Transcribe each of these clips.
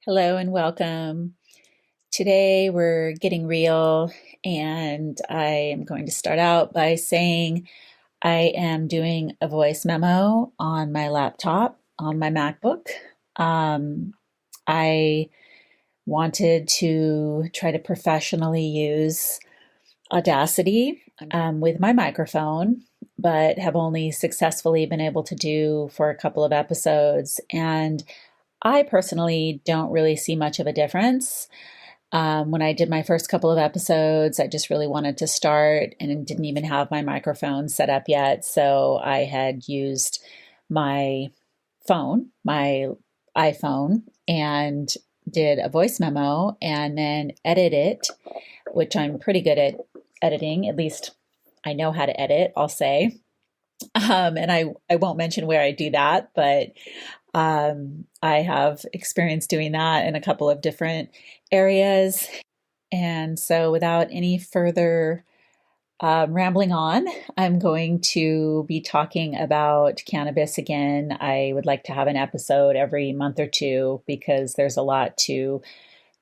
Hello and welcome. Today we're getting real, and I am going to start out by saying I am doing a voice memo on my laptop on my MacBook. I wanted to try to professionally use Audacity with my microphone, but have only successfully been able to do for a couple of episodes. And I personally don't really see much of a difference. When I did my first couple of episodes, I just really wanted to start and didn't even have my microphone set up yet. So I had used my phone, my iPhone, and did a voice memo and then edit it, which I'm pretty good at editing. At least I know how to edit, I'll say. And I won't mention where I do that, but I have experience doing that in a couple of different areas. And so, without any further rambling on, I'm going to be talking about cannabis again. I would like to have an episode every month or two because there's a lot to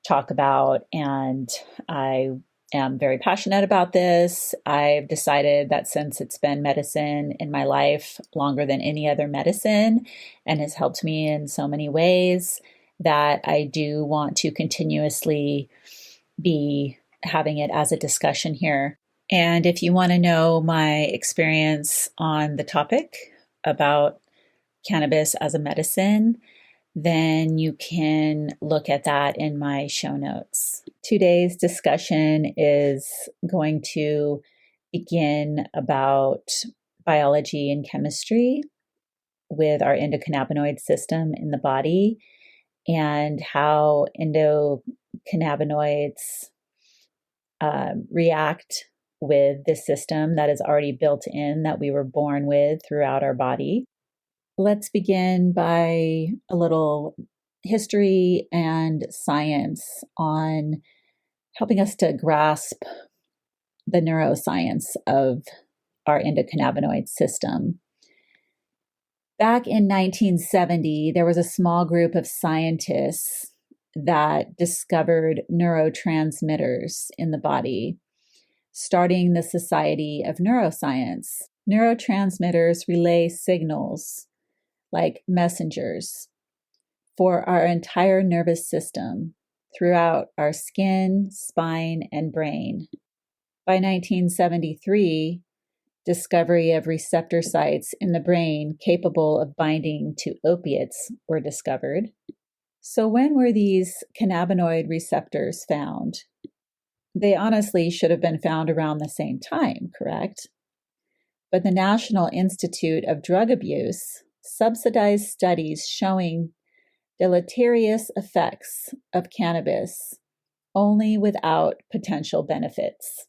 talk about, and I am very passionate about this. I've decided that since it's been medicine in my life longer than any other medicine and has helped me in so many ways, that I do want to continuously be having it as a discussion here. And if you want to know my experience on the topic about cannabis as a medicine, then you can look at that in my show notes. Today's discussion is going to begin about biology and chemistry with our endocannabinoid system in the body and how endocannabinoids react with this system that is already built in, that we were born with throughout our body. Let's begin by a little history and science on helping us to grasp the neuroscience of our endocannabinoid system. Back in 1970, there was a small group of scientists that discovered neurotransmitters in the body, starting the Society of Neuroscience. Neurotransmitters relay signals like messengers for our entire nervous system throughout our skin, spine, and brain. By 1973, discovery of receptor sites in the brain capable of binding to opiates were discovered. So when were these cannabinoid receptors found? They honestly should have been found around the same time, correct? But the National Institute of Drug Abuse subsidized studies showing deleterious effects of cannabis only without potential benefits.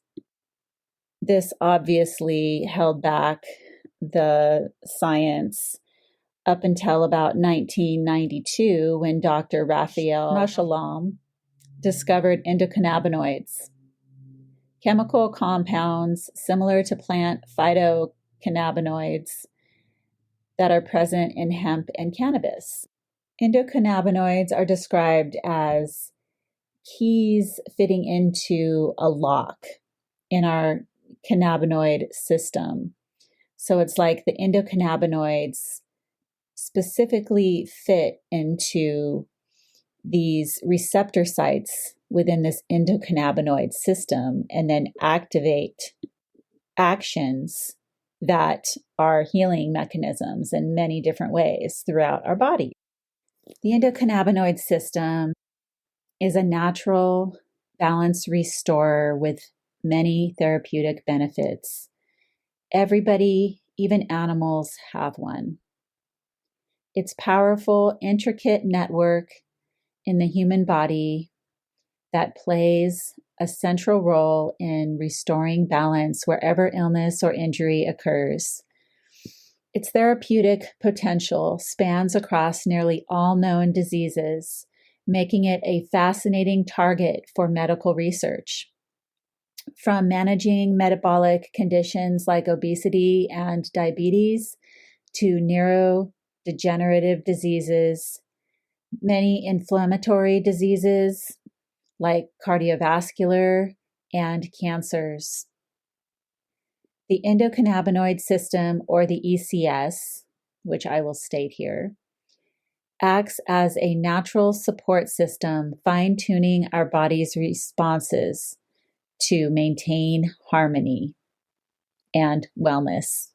This obviously held back the science up until about 1992 when Dr. Raphael Mechoulam discovered endocannabinoids, chemical compounds similar to plant phytocannabinoids that are present in hemp and cannabis. Endocannabinoids are described as keys fitting into a lock in our cannabinoid system. So it's like the endocannabinoids specifically fit into these receptor sites within this endocannabinoid system and then activate actions that are healing mechanisms in many different ways throughout our body. The endocannabinoid system is a natural balance restorer with many therapeutic benefits. Everybody, even animals, have one. Its powerful, intricate network in the human body that plays a central role in restoring balance wherever illness or injury occurs. Its therapeutic potential spans across nearly all known diseases, making it a fascinating target for medical research. From managing metabolic conditions like obesity and diabetes to neurodegenerative diseases, many inflammatory diseases like cardiovascular and cancers. The endocannabinoid system, or the ECS, which I will state here, acts as a natural support system, fine-tuning our body's responses to maintain harmony and wellness.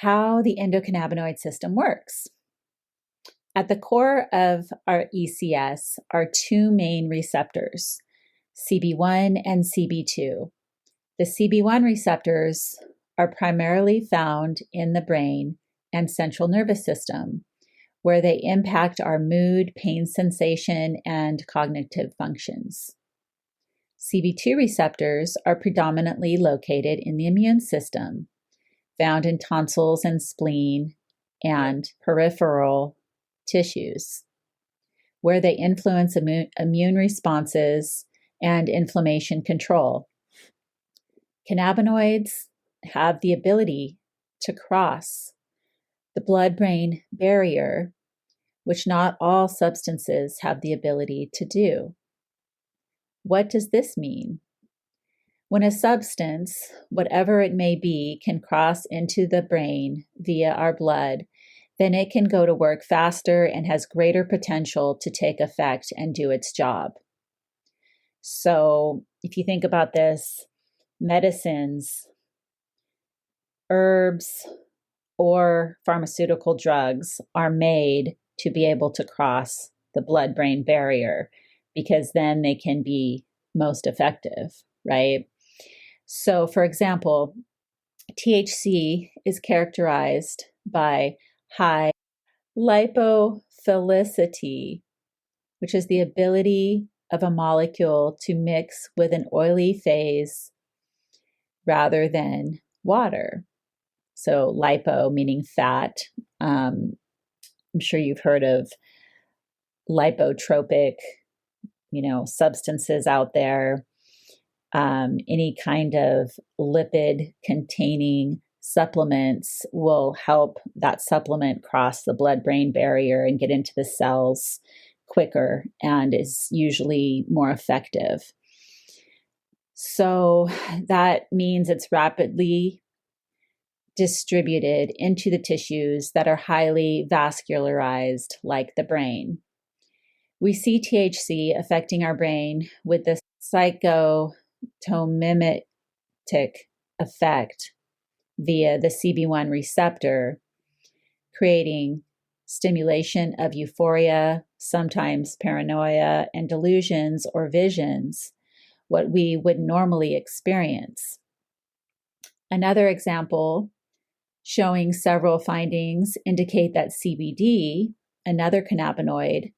How the endocannabinoid system works. At the core of our ECS are two main receptors, CB1 and CB2. The CB1 receptors are primarily found in the brain and central nervous system, where they impact our mood, pain sensation, and cognitive functions. CB2 receptors are predominantly located in the immune system, found in tonsils and spleen and peripheral tissues, where they influence immune responses and inflammation control. Cannabinoids have the ability to cross the blood-brain barrier, which not all substances have the ability to do. What does this mean? When a substance, whatever it may be, can cross into the brain via our blood, then it can go to work faster and has greater potential to take effect and do its job. So if you think about this, medicines, herbs, or pharmaceutical drugs are made to be able to cross the blood-brain barrier because then they can be most effective, right? So, for example, THC is characterized by high lipophilicity, which is the ability of a molecule to mix with an oily phase rather than water. So lipo meaning fat. I'm sure you've heard of lipotropic, substances out there. Any kind of lipid-containing supplements will help that supplement cross the blood-brain barrier and get into the cells quicker and is usually more effective. So that means it's rapidly distributed into the tissues that are highly vascularized, like the brain. We see THC affecting our brain with the psychotomimetic effect via the CB1 receptor, creating stimulation of euphoria, sometimes paranoia, and delusions or visions, what we would normally experience. Another example showing several findings indicate that CBD, another cannabinoid,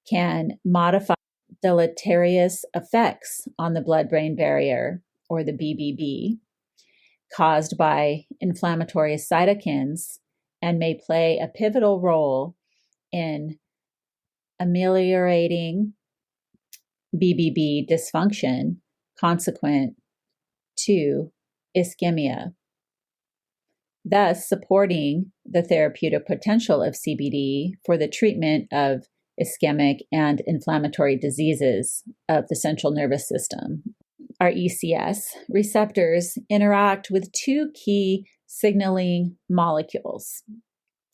can modify deleterious effects on the blood-brain barrier, or the BBB, caused by inflammatory cytokines and may play a pivotal role in ameliorating BBB dysfunction consequent to ischemia, thus supporting the therapeutic potential of CBD for the treatment of ischemic and inflammatory diseases of the central nervous system. Our ECS receptors interact with two key signaling molecules,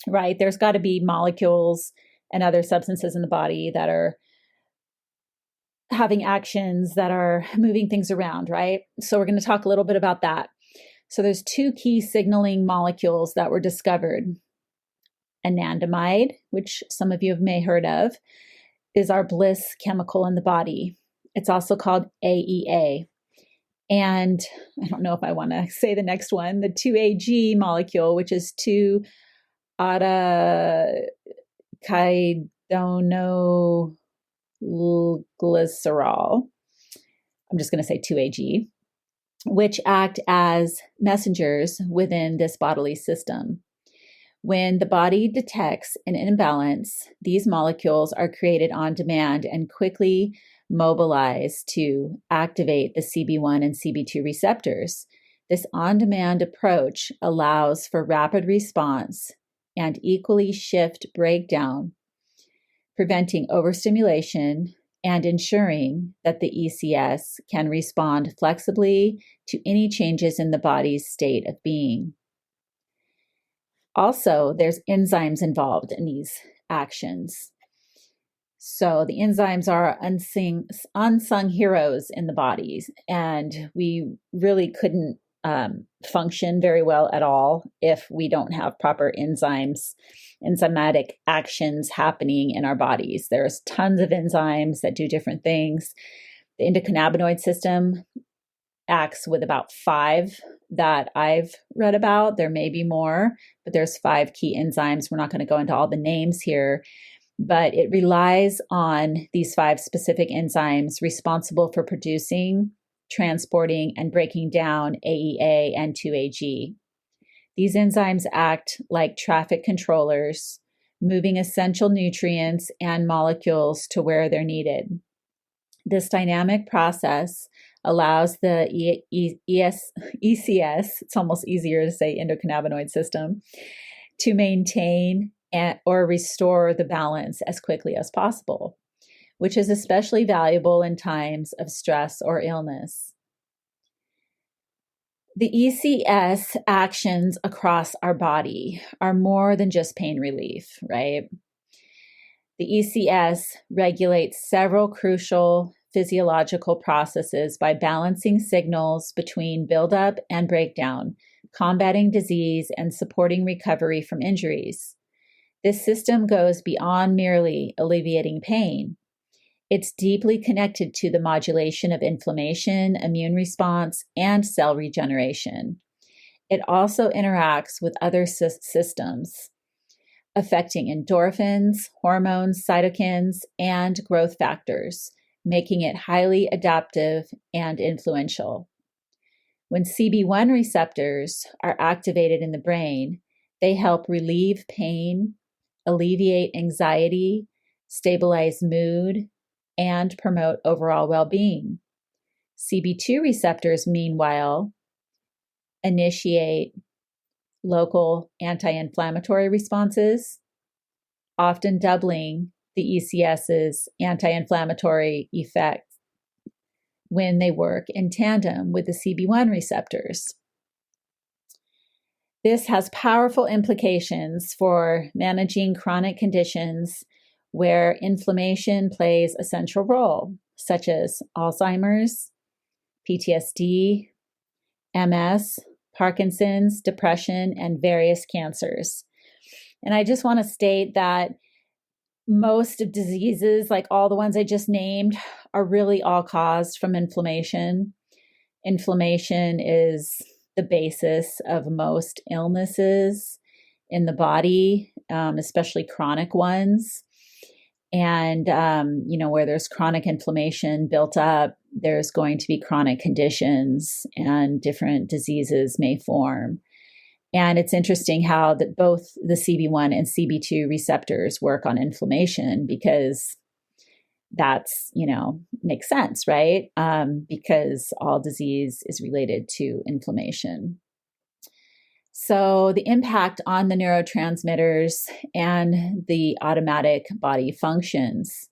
right? There's got to be molecules and other substances in the body that are having actions that are moving things around, right? So we're going to talk a little bit about that. So there's two key signaling molecules that were discovered. Anandamide, which some of you may have heard of, is our bliss chemical in the body. It's also called AEA. And I don't know if I want to say the next one, the 2-AG molecule, which is 2-adenochidonoglycerol. I'm just going to say 2-AG, which act as messengers within this bodily system. When the body detects an imbalance, these molecules are created on demand and quickly mobilized to activate the CB1 and CB2 receptors. This on-demand approach allows for rapid response and equally shift breakdown, preventing overstimulation and ensuring that the ECS can respond flexibly to any changes in the body's state of being. Also, there's enzymes involved in these actions. So the enzymes are unsung heroes in the bodies, and we really couldn't function very well at all if we don't have proper enzymatic actions happening in our bodies. There's tons of enzymes that do different things. The endocannabinoid system acts with about 5 that I've read about. There may be more, but there's 5 key enzymes. We're not going to go into all the names here, but it relies on these 5 specific enzymes responsible for producing, transporting, and breaking down AEA and 2-AG. These enzymes act like traffic controllers, moving essential nutrients and molecules to where they're needed. This dynamic process allows the ECS, it's almost easier to say endocannabinoid system, to maintain or restore the balance as quickly as possible, which is especially valuable in times of stress or illness. The ECS actions across our body are more than just pain relief, right? The ECS regulates several crucial physiological processes by balancing signals between buildup and breakdown, combating disease, and supporting recovery from injuries. This system goes beyond merely alleviating pain. It's deeply connected to the modulation of inflammation, immune response, and cell regeneration. It also interacts with other systems, affecting endorphins, hormones, cytokines, and growth factors, making it highly adaptive and influential. When CB1 receptors are activated in the brain, they help relieve pain, alleviate anxiety, stabilize mood, and promote overall well-being. CB2 receptors, meanwhile, initiate local anti-inflammatory responses, often doubling the ECS's anti-inflammatory effect when they work in tandem with the CB1 receptors. This has powerful implications for managing chronic conditions where inflammation plays a central role, such as Alzheimer's, PTSD, MS, Parkinson's, depression, and various cancers. And I just want to state that most of diseases, like all the ones I just named, are really all caused from inflammation. Inflammation is the basis of most illnesses in the body, especially chronic ones. And, where there's chronic inflammation built up, there's going to be chronic conditions and different diseases may form. And it's interesting how that both the CB1 and CB2 receptors work on inflammation, because that's, makes sense, right? Because all disease is related to inflammation. So the impact on the neurotransmitters and the automatic body functions.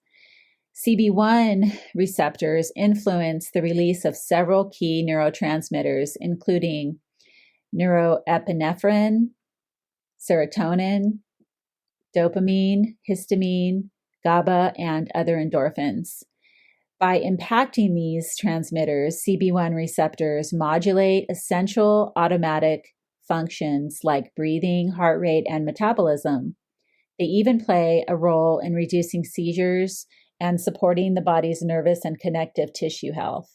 CB1 receptors influence the release of several key neurotransmitters, including neuroepinephrine, serotonin, dopamine, histamine, GABA, and other endorphins. By impacting these transmitters, CB1 receptors modulate essential automatic functions like breathing, heart rate, and metabolism. They even play a role in reducing seizures and supporting the body's nervous and connective tissue health.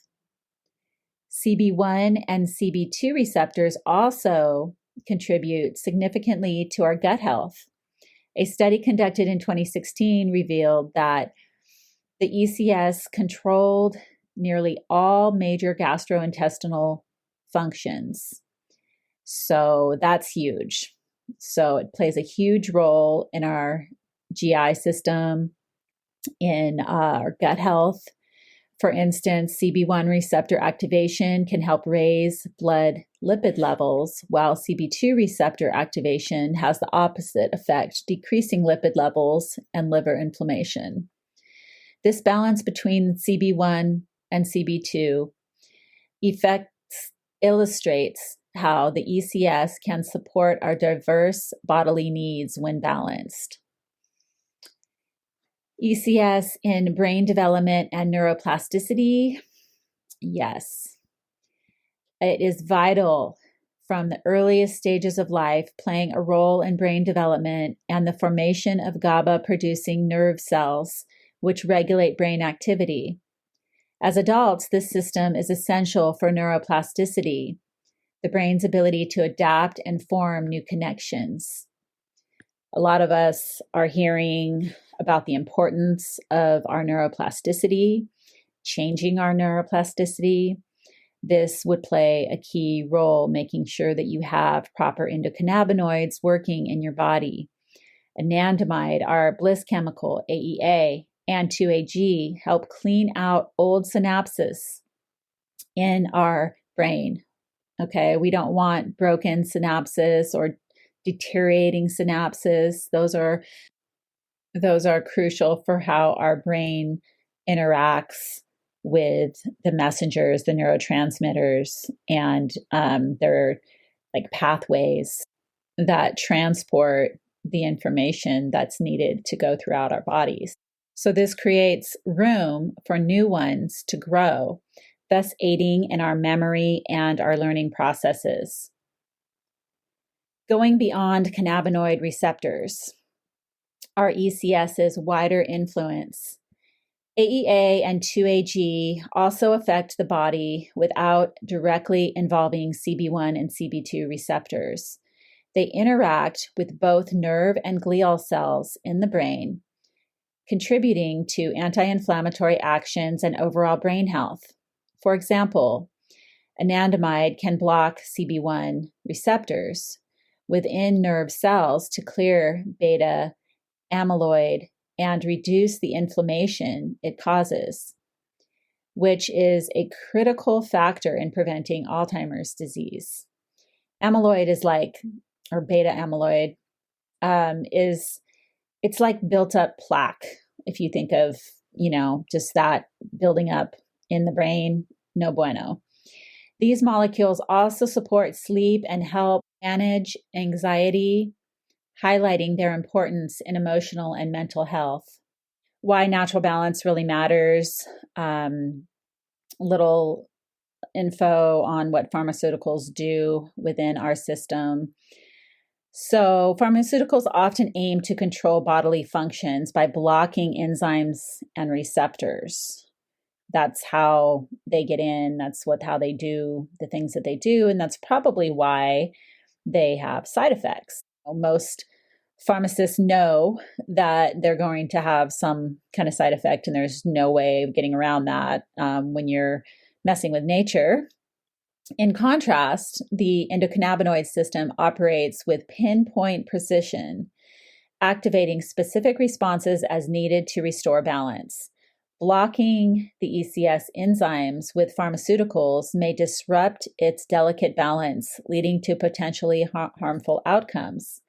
CB1 and CB2 receptors also contribute significantly to our gut health. A study conducted in 2016 revealed that the ECS controlled nearly all major gastrointestinal functions. So that's huge. So it plays a huge role in our GI system, in our gut health, For instance, CB1 receptor activation can help raise blood lipid levels, while CB2 receptor activation has the opposite effect, decreasing lipid levels and liver inflammation. This balance between CB1 and CB2 effects illustrates how the ECS can support our diverse bodily needs when balanced. ECS in brain development and neuroplasticity. Yes, it is vital from the earliest stages of life, playing a role in brain development and the formation of GABA-producing nerve cells, which regulate brain activity. As adults, this system is essential for neuroplasticity, the brain's ability to adapt and form new connections. A lot of us are hearing about the importance of our neuroplasticity, changing our neuroplasticity. This would play a key role making sure that you have proper endocannabinoids working in your body. Anandamide, our bliss chemical, AEA, and 2AG help clean out old synapses in our brain. Okay, we don't want broken synapses or deteriorating synapses. Those are crucial for how our brain interacts with the messengers, the neurotransmitters, and their like pathways that transport the information that's needed to go throughout our bodies. So this creates room for new ones to grow, thus aiding in our memory and our learning processes. Going beyond cannabinoid receptors, our ECS's wider influence. AEA and 2AG also affect the body without directly involving CB1 and CB2 receptors. They interact with both nerve and glial cells in the brain, contributing to anti-inflammatory actions and overall brain health. For example, anandamide can block CB1 receptors within nerve cells to clear beta amyloid and reduce the inflammation it causes, which is a critical factor in preventing Alzheimer's disease. Amyloid is like, or beta amyloid, it's like built up plaque. If you think of, just that building up in the brain, no bueno. These molecules also support sleep and help manage anxiety, highlighting their importance in emotional and mental health. Why natural balance really matters. Little info on what pharmaceuticals do within our system. So pharmaceuticals often aim to control bodily functions by blocking enzymes and receptors. That's how they get in. That's how they do the things that they do. And that's probably why they have side effects. Most pharmacists know that they're going to have some kind of side effect, and there's no way of getting around that when you're messing with nature. In contrast, the endocannabinoid system operates with pinpoint precision, activating specific responses as needed to restore balance. Blocking the ECS enzymes with pharmaceuticals may disrupt its delicate balance, leading to potentially harmful outcomes.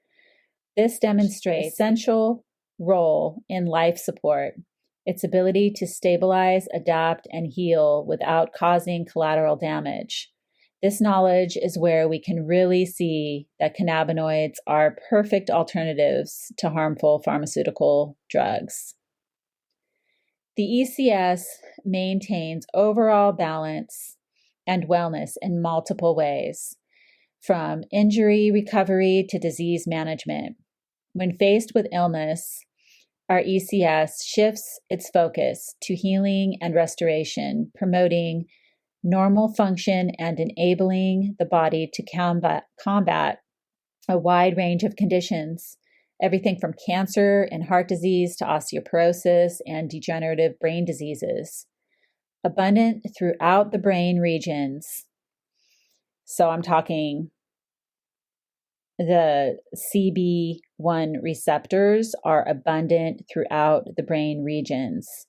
This demonstrates an essential role in life support, its ability to stabilize, adapt, and heal without causing collateral damage. This knowledge is where we can really see that cannabinoids are perfect alternatives to harmful pharmaceutical drugs. The ECS maintains overall balance and wellness in multiple ways, from injury recovery to disease management. When faced with illness, our ECS shifts its focus to healing and restoration, promoting normal function and enabling the body to combat a wide range of conditions, everything from cancer and heart disease to osteoporosis and degenerative brain diseases, abundant throughout the brain regions. So I'm talking the CB1 receptors are abundant throughout the brain regions.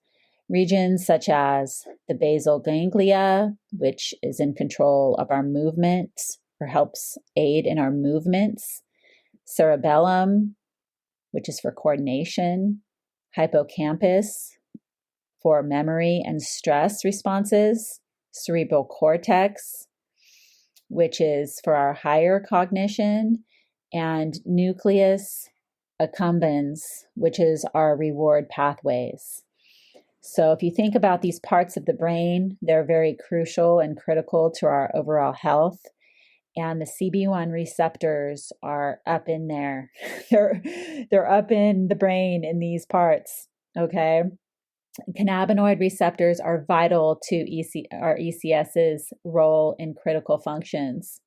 Regions such as the basal ganglia, which is in control of our movements or helps aid in our movements, cerebellum, which is for coordination, hippocampus for memory and stress responses, cerebral cortex, which is for our higher cognition, and nucleus accumbens, which is our reward pathways. So if you think about these parts of the brain, they're very crucial and critical to our overall health. And the CB1 receptors are up in there. They're up in the brain in these parts, okay? Cannabinoid receptors are vital to our ECS's role in critical functions.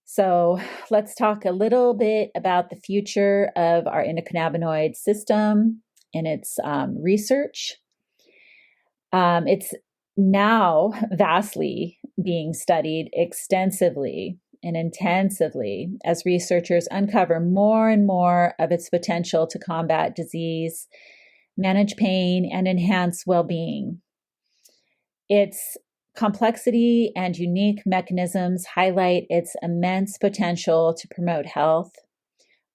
So let's talk a little bit about the future of our endocannabinoid system and its research. It's now vastly being studied extensively and intensively as researchers uncover more and more of its potential to combat disease, manage pain, and enhance well-being. Its complexity and unique mechanisms highlight its immense potential to promote health.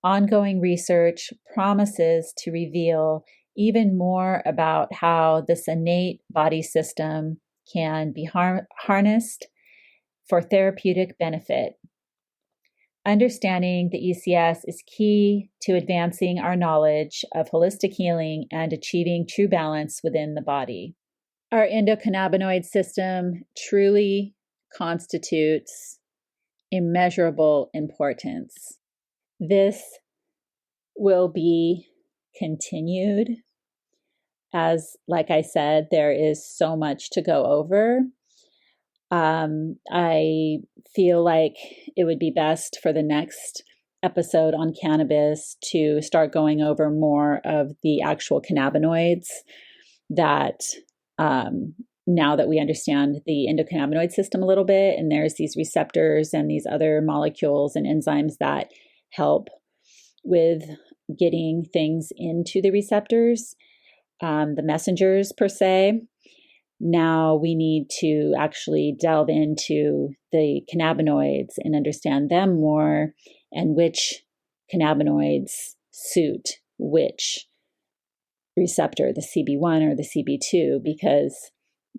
Ongoing research promises to reveal even more about how this innate body system can be harnessed for therapeutic benefit. Understanding the ECS is key to advancing our knowledge of holistic healing and achieving true balance within the body. Our endocannabinoid system truly constitutes immeasurable importance. This will be continued as, like I said, there is so much to go over. I feel like it would be best for the next episode on cannabis to start going over more of the actual cannabinoids that now that we understand the endocannabinoid system a little bit, and there's these receptors and these other molecules and enzymes that help with getting things into the receptors, the messengers per se. Now we need to actually delve into the cannabinoids and understand them more and which cannabinoids suit which receptor, the CB1 or the CB2, because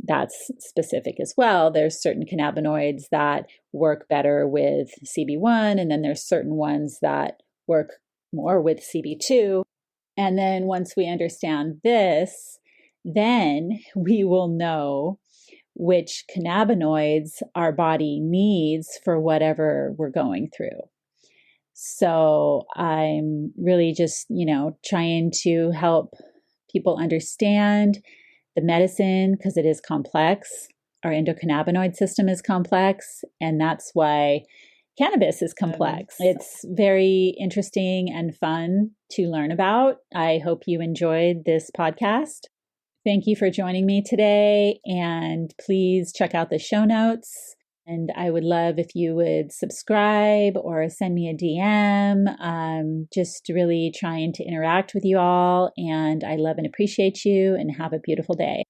that's specific as well. There's certain cannabinoids that work better with CB1, and then there's certain ones that work more with CB2. And then once we understand this, then we will know which cannabinoids our body needs for whatever we're going through. So I'm really just, trying to help people understand the medicine because it is complex. Our endocannabinoid system is complex, and that's why cannabis is complex. It's very interesting and fun to learn about. I hope you enjoyed this podcast. Thank you for joining me today, and please check out the show notes. And I would love if you would subscribe or send me a DM. Just really trying to interact with you all, and I love and appreciate you, and have a beautiful day.